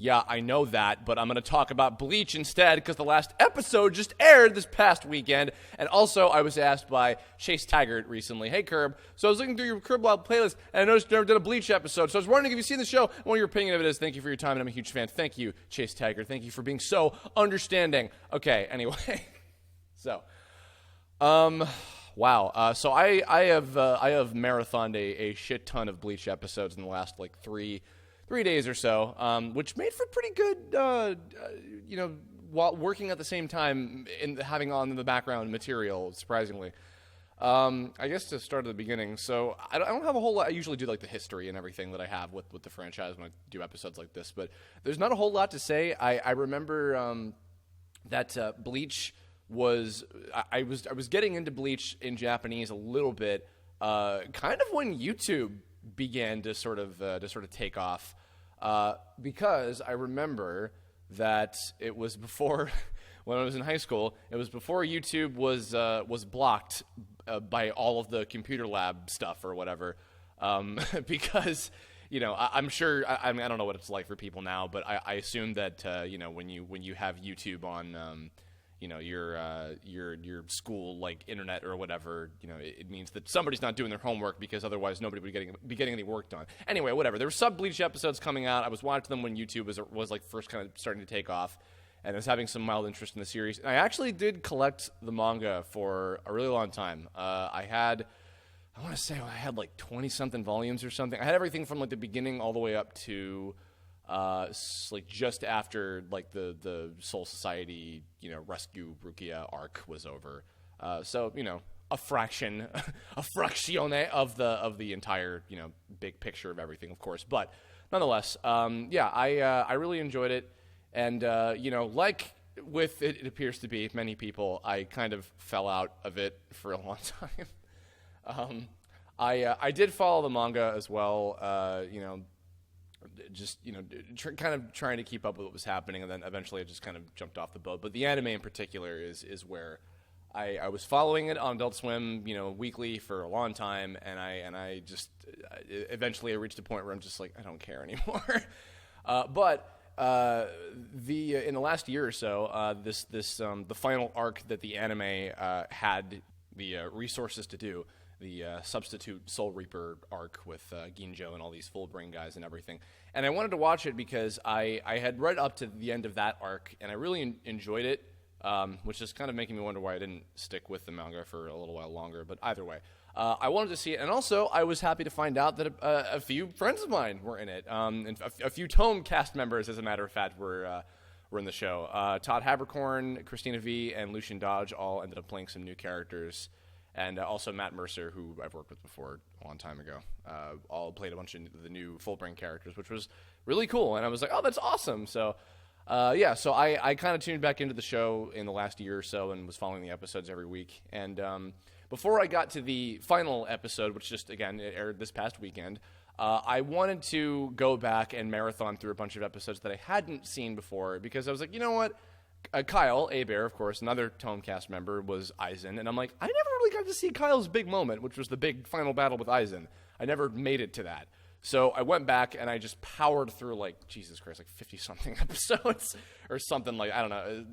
Yeah, I know that, but I'm going to talk about Bleach instead because the last episode just aired this past weekend. And also, I was asked by Chase Taggart recently, hey, Kirb, so I was looking through your Kirblog playlist, and I noticed you never did a Bleach episode. So I was wondering if you've seen the show, and what your opinion of it is. Thank you for your time, and I'm a huge fan. Thank you, Chase Taggart. Thank you for being so understanding. Okay, anyway. So, wow. So I have marathoned a shit ton of Bleach episodes in the last, like, 3 days or so, which made for pretty good, while working at the same time in having on the background material, surprisingly. I guess to start at the beginning, so I don't have a whole lot. I usually do like the history and everything that I have with the franchise when I do episodes like this, but there's not a whole lot to say. I remember that Bleach was I was getting into Bleach in Japanese a little bit, kind of when YouTube began to sort of take off, because I remember that it was before when I was in high school. It was before YouTube was blocked by all of the computer lab stuff or whatever, because I'm sure I mean I don't know what it's like for people now, but I assume that when you have YouTube on your school like internet or whatever, it means that somebody's not doing their homework because otherwise nobody would be getting any work done. Anyway, whatever. There were sub-Bleach episodes coming out. I was watching them when YouTube was like first kind of starting to take off, and I was having some mild interest in the series. And I actually did collect the manga for a really long time. I had like 20-something volumes or something. I had everything from like the beginning all the way up to like just after like the Soul Society, Rescue Rukia arc was over. So, a fraction, a frazione of the entire, big picture of everything, of course. But nonetheless, I really enjoyed it. And, like with it appears to be many people, I kind of fell out of it for a long time. I did follow the manga as well, kind of trying to keep up with what was happening, and then eventually I just kind of jumped off the boat. But the anime in particular is where I was following it on Adult Swim, weekly for a long time, and I just eventually I reached a point where I'm just like, I don't care anymore. But in the last year or so, the final arc that the anime had the resources to do, the substitute Soul Reaper arc with Ginjo and all these full brain guys and everything. And I wanted to watch it because I had read up to the end of that arc, and I really enjoyed it, which is kind of making me wonder why I didn't stick with the manga for a little while longer. But either way, I wanted to see it. And also, I was happy to find out that a few friends of mine were in it. And a few Tome cast members, as a matter of fact, were in the show. Todd Habercorn, Christina V, and Lucian Dodge all ended up playing some new characters. And also Matt Mercer, who I've worked with before a long time ago, all played a bunch of the new full-brain characters, which was really cool. And I was like, oh, that's awesome. So, so I kind of tuned back into the show in the last year or so and was following the episodes every week. And before I got to the final episode, which just, again, it aired this past weekend, I wanted to go back and marathon through a bunch of episodes that I hadn't seen before because I was like, you know what? Kyle, A-Bear, of course, another Tomecast member, was Aizen, and I'm like, I never really got to see Kyle's big moment, which was the big final battle with Aizen. I never made it to that. So I went back, and I just powered through, like, Jesus Christ, like 50-something episodes, or something like, I don't know,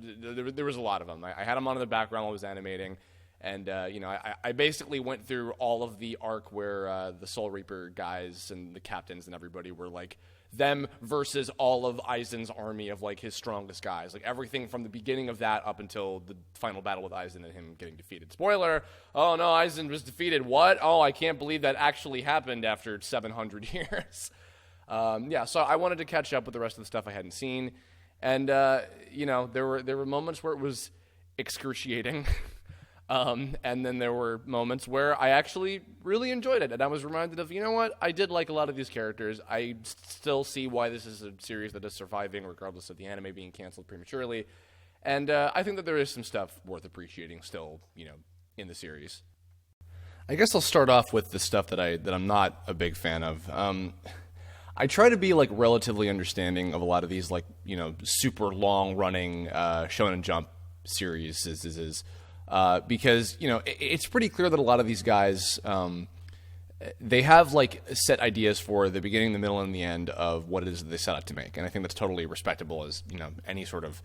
there was a lot of them. I had them on in the background while I was animating, and, I basically went through all of the arc where the Soul Reaper guys and the captains and everybody were, like, them versus all of Aizen's army of, like, his strongest guys. Like, everything from the beginning of that up until the final battle with Aizen and him getting defeated. Spoiler! Oh, no, Aizen was defeated. What? Oh, I can't believe that actually happened after 700 years. So I wanted to catch up with the rest of the stuff I hadn't seen. And, there were moments where it was excruciating. And then there were moments where I actually really enjoyed it, and I was reminded of, you know what, I did like a lot of these characters. I still see why this is a series that is surviving, regardless of the anime being canceled prematurely, and I think that there is some stuff worth appreciating still, in the series. I guess I'll start off with the stuff that I'm not a big fan of. I try to be, like, relatively understanding of a lot of these, like, super long-running Shonen Jump series because, it's pretty clear that a lot of these guys, they have like set ideas for the beginning, the middle, and the end of what it is that they set out to make, and I think that's totally respectable as any sort of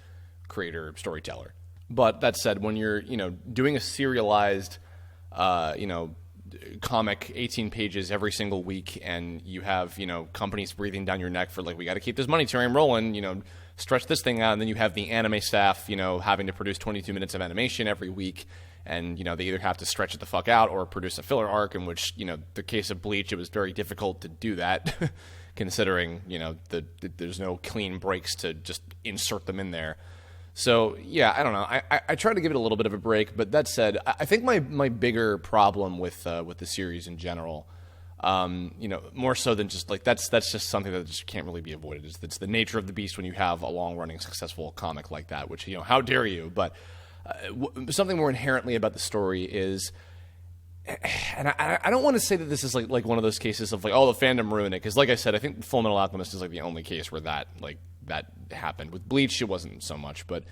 creator storyteller. But that said, when you're doing a serialized comic 18 pages every single week, and you have companies breathing down your neck for like, we got to keep this money train rolling, stretch this thing out, and then you have the anime staff having to produce 22 minutes of animation every week, and they either have to stretch it the fuck out or produce a filler arc, in which the case of Bleach, it was very difficult to do that considering there's no clean breaks to just insert them in there. So yeah, I don't know. I try to give it a little bit of a break, but that said, I think my bigger problem with the series in general, more so than just like that's just something that just can't really be avoided. It's the nature of the beast when you have a long running successful comic like that. Which how dare you? But something more inherently about the story is, and I don't want to say that this is like one of those cases of like, oh, the fandom ruined it, because like I said, I think Full Metal Alchemist is like the only case where that happened. With Bleach, it wasn't so much, but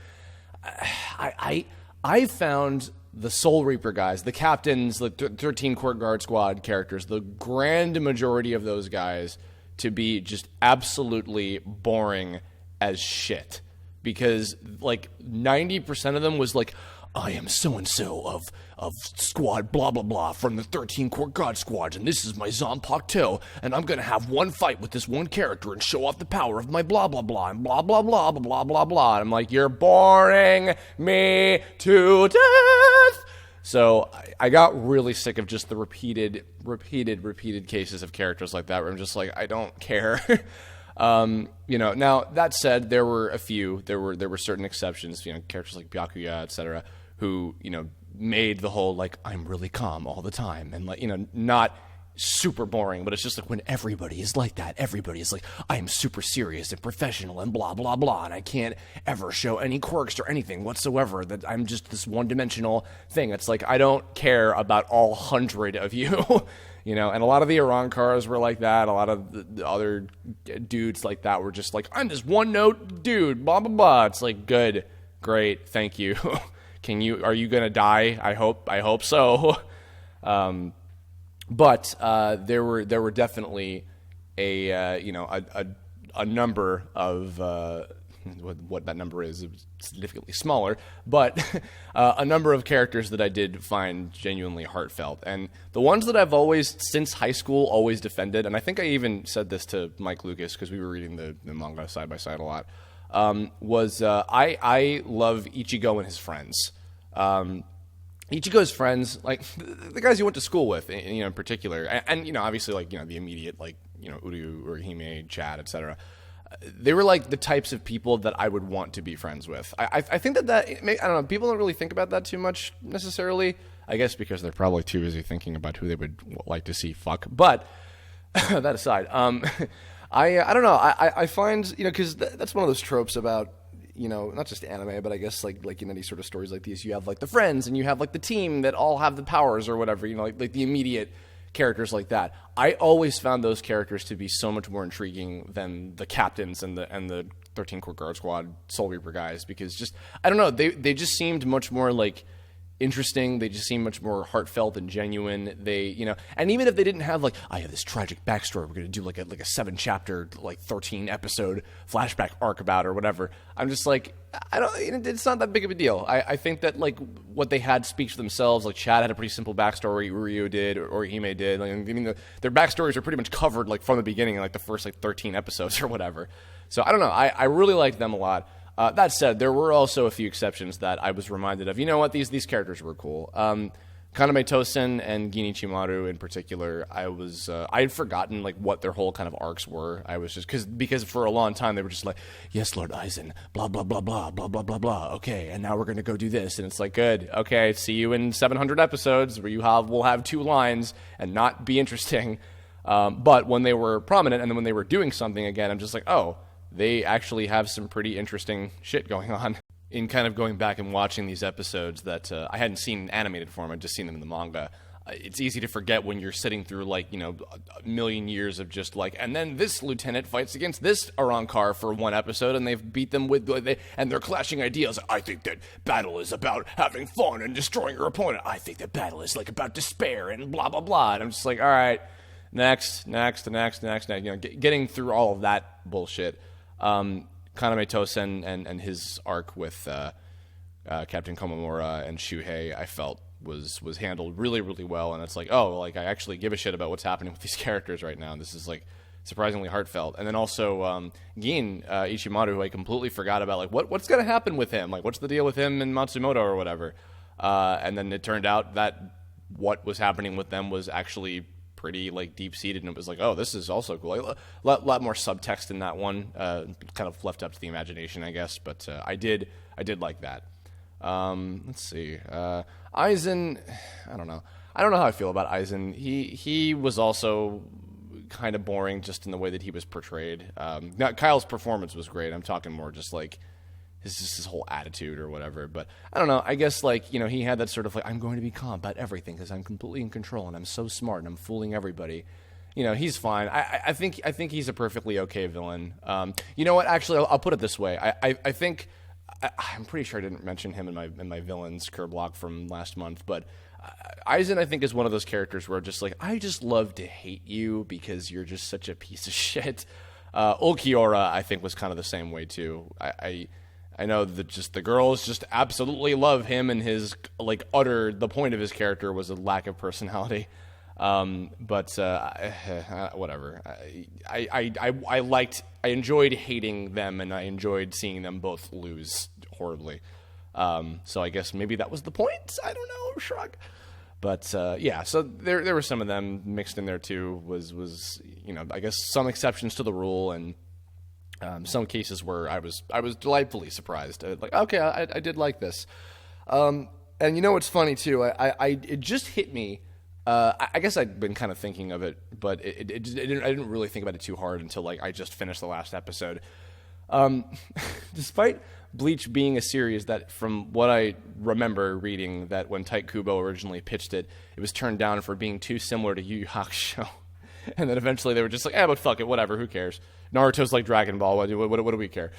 I found the Soul Reaper guys, the captains, the 13 Court Guard Squad characters, the grand majority of those guys to be just absolutely boring as shit, because like 90% of them was like, I am so-and-so of squad blah blah blah from the 13 Court God Squad, and this is my Zanpakuto, and I'm gonna have one fight with this one character and show off the power of my blah blah blah and blah blah blah blah blah blah blah. And I'm like, you're boring me to death. So I got really sick of just the repeated cases of characters like that, where I'm just like, I don't care. Now that said, there were a few, there were certain exceptions, characters like Byakuya, etc., who, made the whole, like, I'm really calm all the time, and like, not super boring, but it's just like when everybody is like that, everybody is like, I am super serious and professional and blah, blah, blah, and I can't ever show any quirks or anything whatsoever, that I'm just this one-dimensional thing. It's like, I don't care about all 100 of you. And a lot of the Iran cars were like that. A lot of the other dudes like that were just like, I'm this one-note dude, blah, blah, blah. It's like, good, great, thank you. Are you going to die? I hope so. But there were definitely a number of, what that number is significantly smaller, but a number of characters that I did find genuinely heartfelt. And the ones that I've always, since high school, always defended, and I think I even said this to Mike Lucas, because we were reading the manga side by side a lot, was I love Ichigo and his friends. Ichigo's friends, like the guys you went to school with, in particular, and obviously, like, the immediate, like, Uryu, Urihime, Chad, etc., they were like the types of people that I would want to be friends with. I think that I don't know, people don't really think about that too much necessarily, I guess because they're probably too busy thinking about who they would like to see fuck. But that aside, I don't know, I find, because that's one of those tropes about, not just anime, but I guess like in any sort of stories like these, you have like the friends and you have like the team that all have the powers or whatever, like the immediate characters like that. I always found those characters to be so much more intriguing than the captains and the 13 Court Guard Squad Soul Reaper guys, because just, I don't know, they just seemed much more like interesting. They just seemed much more heartfelt and genuine. They, and even if they didn't have like, I have this tragic backstory, we're going to do like a 7-chapter, like 13 episode flashback arc about or whatever, I'm just like, it's not that big of a deal. I think that like what they had speaks for themselves. Like Chad had a pretty simple backstory, Uryu did, or Hime did. Like, I mean, their backstories are pretty much covered like from the beginning, like the first like 13 episodes or whatever. So I don't know. I really liked them a lot. That said, there were also a few exceptions that I was reminded of. You know what? These characters were cool. Kaname Tosen and Ginichimaru in particular, I had forgotten like what their whole kind of arcs were. I was just because for a long time they were just like, yes, Lord Aizen, blah blah blah blah blah blah blah blah. Okay, and now we're gonna go do this, and it's like, good. Okay, see you in 700 episodes where we'll have 2 lines and not be interesting. But when they were prominent and then when they were doing something again, I'm just like, oh, they actually have some pretty interesting shit going on. In kind of going back and watching these episodes that I hadn't seen in animated form, I'd just seen them in the manga, it's easy to forget when you're sitting through like, a million years of just like, and then this lieutenant fights against this Arankar for one episode, and they've beat them and they're clashing ideas. I think that battle is about having fun and destroying your opponent. I think that battle is like about despair and blah blah blah. And I'm just like, all right, next. Getting through all of that bullshit. Kaname Tosen and his arc with Captain Komamura and Shuhei, I felt was handled really, really well, and it's like, I actually give a shit about what's happening with these characters right now, and this is like surprisingly heartfelt. And then also Gin Ichimaru, who I completely forgot about, like what's gonna happen with him, like what's the deal with him and Matsumoto or whatever, and then it turned out that what was happening with them was actually pretty like deep seated, and it was like, this is also cool. Like, a lot more subtext in that one, kind of left up to the imagination, I guess, but I did like that. Let's see. Aizen, I don't know how I feel about Aizen. He was also kind of boring just in the way that he was portrayed. Now Kyle's performance was great. I'm talking more just like his whole attitude or whatever. But I don't know. I guess like, he had that sort of like, I'm going to be calm about everything because I'm completely in control and I'm so smart and I'm fooling everybody. He's fine. I think he's a perfectly okay villain. You know what? Actually, I'll put it this way. I think. I'm pretty sure I didn't mention him in my villains Kirblog from last month, but Aizen, I think, is one of those characters where just like, I just love to hate you because you're just such a piece of shit. Ulquiorra, I think, was kind of the same way too. I know that just the girls just absolutely love him, and his like the point of his character was a lack of personality. But whatever. I enjoyed hating them, and I enjoyed seeing them both lose horribly. So I guess maybe that was the point. I don't know. Shrug. But yeah, so there were some of them mixed in there too. Was I guess some exceptions to the rule, and some cases where I was delightfully surprised. Like, okay, I did like this. And what's funny too? It just hit me. I guess I'd been kind of thinking of it, but I didn't really think about it too hard until like I just finished the last episode. Despite Bleach being a series that, from what I remember reading, that when Tite Kubo originally pitched it, it was turned down for being too similar to Yu Yu Hakusho. And then eventually they were just like, but fuck it, whatever, who cares? Naruto's like Dragon Ball, what do we care?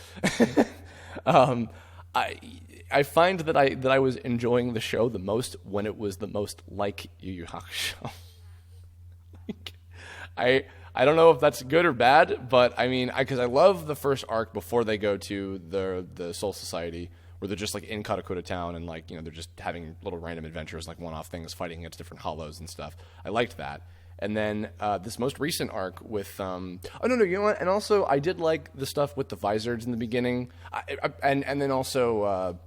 I find that I was enjoying the show the most when it was the most like Yu Yu Hakusho. I don't know if that's good or bad, but I mean, because I love the first arc before they go to the Soul Society, where they're just like in Karakura Town and like they're just having little random adventures, like one-off things, fighting against different hollows and stuff. I liked that. And then this most recent arc with you know what? And also I did like the stuff with the Vizards in the beginning, and then also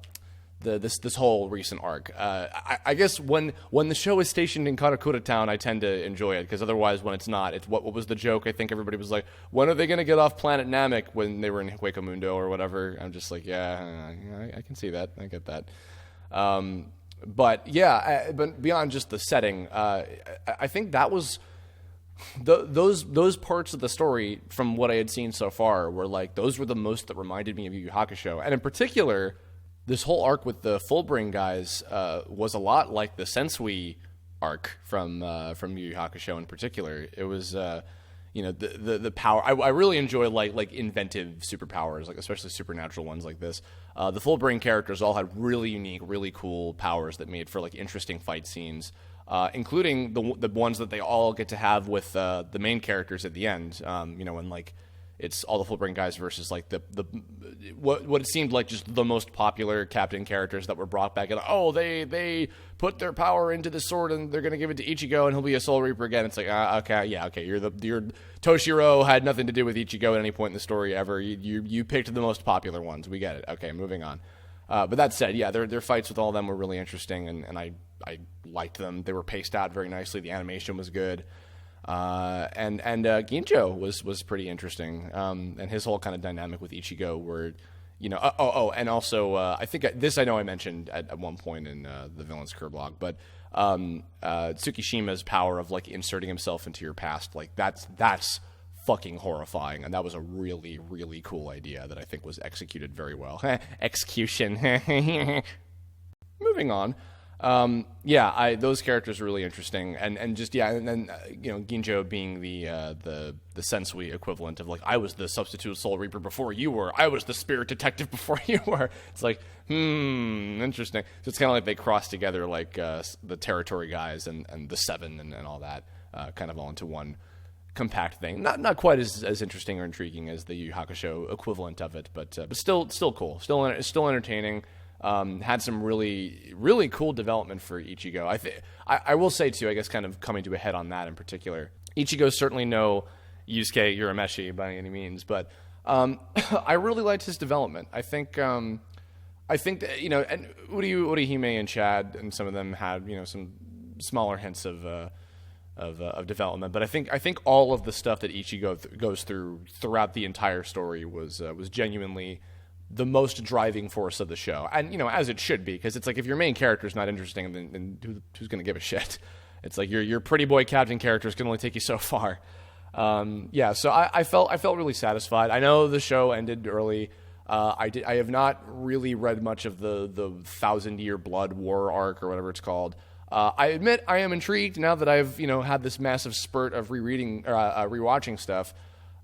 this whole recent arc. I guess when the show is stationed in Karakura Town, I tend to enjoy it, because otherwise when it's not, it's what was the joke? I think everybody was like, when are they going to get off planet Namek when they were in Hueco Mundo or whatever? I'm just like, yeah, I can see that. I get that. But yeah, but beyond just the setting, I think that was those parts of the story from what I had seen so far were like, those were the most that reminded me of Yu Yu Hakusho. And in particular, this whole arc with the Fullbring guys was a lot like the Sensui arc from Yu Yu Hakusho in particular. It was the power. I really enjoy like inventive superpowers, like especially supernatural ones like this. The Fullbring characters all had really unique, really cool powers that made for like interesting fight scenes, including the ones that they all get to have with the main characters at the end. When like it's all the Fullbring guys versus like the what it seemed like just the most popular captain characters that were brought back. And they put their power into the sword and they're gonna give it to Ichigo and he'll be a Soul Reaper again. It's like okay. You're Toshiro had nothing to do with Ichigo at any point in the story ever. You picked the most popular ones. We get it. Okay, moving on. But that said, yeah, their fights with all of them were really interesting, and I liked them. They were paced out very nicely. The animation was good. And Ginjo was pretty interesting. And his whole kind of dynamic with Ichigo where, and also, I think I know I mentioned at one point in, the Villains Kirblog, but, Tsukishima's power of like inserting himself into your past, like that's fucking horrifying. And that was a really, really cool idea that I think was executed very well. Execution. Moving on. Yeah, those characters are really interesting, and just and then Ginjo being the Sensui equivalent of like, I was the substitute Soul Reaper before you were, I was the Spirit Detective before you were. It's like, interesting. So it's kind of like they cross together like the Territory guys and the Seven and all that, kind of all into one compact thing. Not quite as interesting or intriguing as the Yu Yu Hakusho equivalent of it, but still cool, still entertaining. Had some really cool development for Ichigo. I will say too, I guess, kind of coming to a head on that in particular, Ichigo's certainly no Yusuke Urameshi by any means, but I really liked his development. I think that, and Urihime and Chad and some of them had some smaller hints of development, but I think all of the stuff that Ichigo goes throughout the entire story was genuinely the most driving force of the show, and as it should be, because it's like, if your main character is not interesting, then who's going to give a shit? It's like your pretty boy captain characters can only take you so far. So I felt really satisfied. I know the show ended early. I have not really read much of the 1,000-year Blood War arc or whatever it's called. I admit I am intrigued now that I've had this massive spurt of rewatching stuff,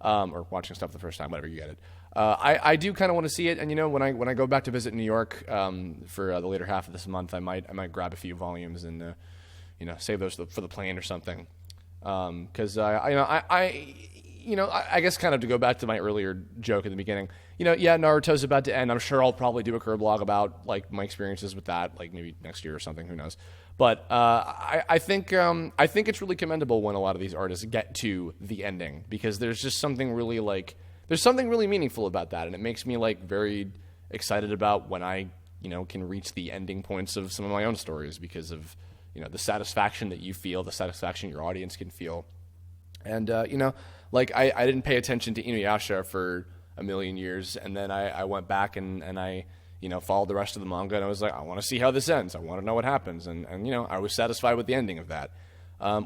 or watching stuff the first time, whatever, you get it. I do kind of want to see it, and when I go back to visit New York for the later half of this month, I might grab a few volumes and save those for the plane or something. Because I guess, kind of to go back to my earlier joke at the beginning, Naruto's about to end. I'm sure I'll probably do a Kirblog about like my experiences with that, like maybe next year or something. Who knows? But I think it's really commendable when a lot of these artists get to the ending, because there's just something really there's something really meaningful about that, and it makes me very excited about when I can reach the ending points of some of my own stories, because of the satisfaction that you feel, the satisfaction your audience can feel. And I didn't pay attention to Inuyasha for a million years, and then I went back and I followed the rest of the manga, and I was like, I want to see how this ends, I want to know what happens, and I was satisfied with the ending of that.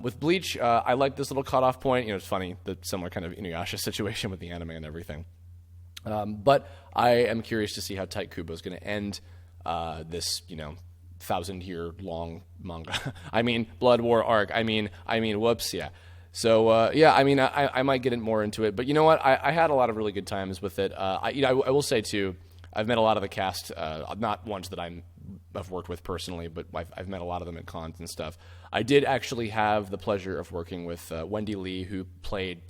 With Bleach, I like this little cutoff point. It's funny, the similar kind of Inuyasha situation with the anime and everything. But I am curious to see how Tite Kubo is going to end this, 1,000-year-long manga. I mean, Blood War arc. I mean, whoops, yeah. So, I might get more into it. But you know what? I had a lot of really good times with it. I will say, too, I've met a lot of the cast, not ones that I've worked with personally, but I've met a lot of them at cons and stuff. I did actually have the pleasure of working with Wendy Lee, who played,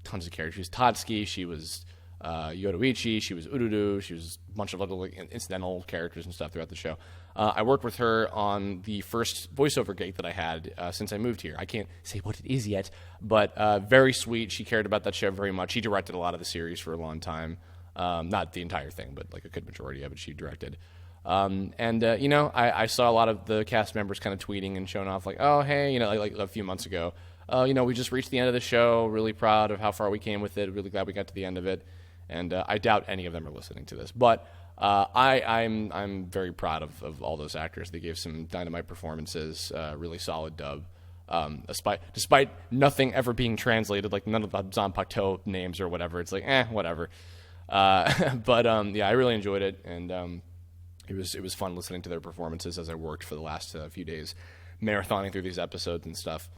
tons of characters. She was Tatsuki, she was Yoruichi, she was Ururu, she was a bunch of other incidental characters and stuff throughout the show. I worked with her on the first voiceover gig that I had since I moved here. I can't say what it is yet, but very sweet. She cared about that show very much. She directed a lot of the series for a long time. Not the entire thing, but a good majority of it she directed. I saw a lot of the cast members kind of tweeting and showing off, like, oh, hey, like a few months ago, we just reached the end of the show, really proud of how far we came with it, really glad we got to the end of it. And I doubt any of them are listening to this, but I'm very proud of all those actors. They gave some dynamite performances, really solid dub. Despite nothing ever being translated, like none of the Zanpakuto names or whatever, it's like, whatever. But I really enjoyed it, and it was fun listening to their performances as I worked for the last few days, marathoning through these episodes and stuff.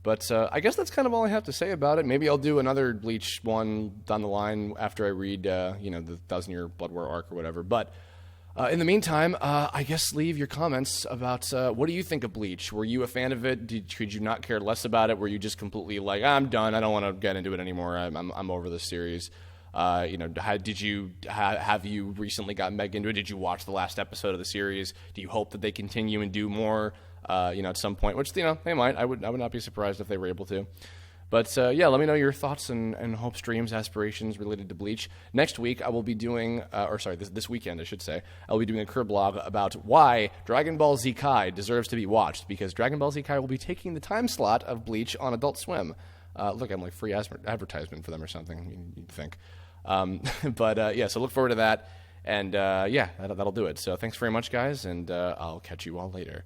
But I guess that's kind of all I have to say about it. Maybe I'll do another Bleach one down the line after I read, the 1,000-year Blood War arc or whatever. But in the meantime, I guess leave your comments about what do you think of Bleach? Were you a fan of it? Could you not care less about it? Were you just completely like, I'm done, I don't want to get into it anymore, I'm over this series? Have you recently gotten back into it? Did you watch the last episode of the series? Do you hope that they continue and do more, at some point? Which, they might. I would not be surprised if they were able to. But, let me know your thoughts and hopes, dreams, aspirations related to Bleach. Next week, I will be doing, this weekend, I should say, I'll be doing a Kirblog about why Dragon Ball Z Kai deserves to be watched, because Dragon Ball Z Kai will be taking the time slot of Bleach on Adult Swim. Look, I'm like free advertisement for them or something, you'd think. So look forward to that, and that'll do it. So thanks very much, guys, and I'll catch you all later.